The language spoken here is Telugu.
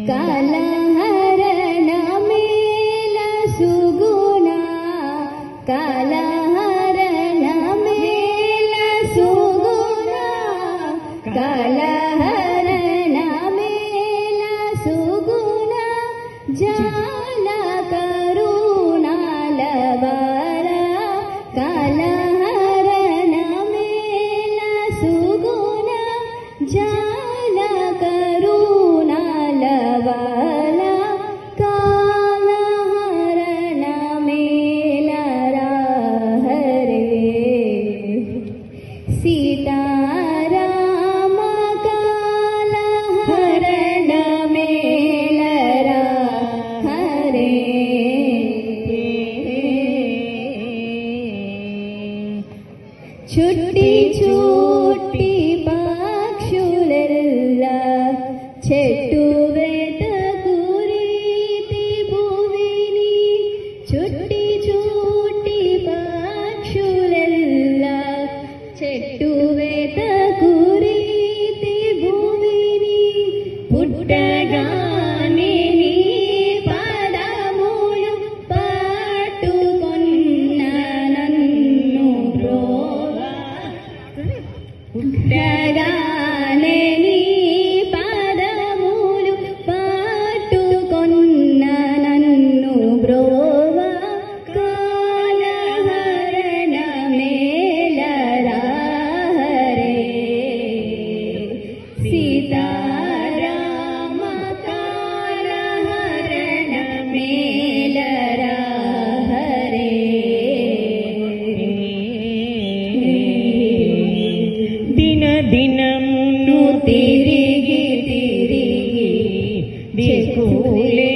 కలహరణ మేల సుగుణ కలహరణ మేల సుగుణ కలహరణ మేల సుగుణ జాల కరుణాలవర కలహరణ మేల సుగుణ జాల కరుణాలవర కాలహరణ మేల హరే సీతారామ కాలహరణ మేల హరే చుట్టి చూట్టి పక్షులెల్లా చెట్టు వేట కురీతి భూమిని చుట్టి చూట్టి పక్షులెల్లా చెట్టు వేట కురీతి భూమిని పుట్టగానే నీ పాదములు పట్టుకొన్న నన్ను బ్రోవా పుట్టగానే నీ పాదములు పట్టుకొన్న నన్ను బ్రోవా కాలహరణ మేల హరే సీతారామ కాలహరణ మేల హరే దిన దినమును తిరిగి తిరిగి దిక్కులే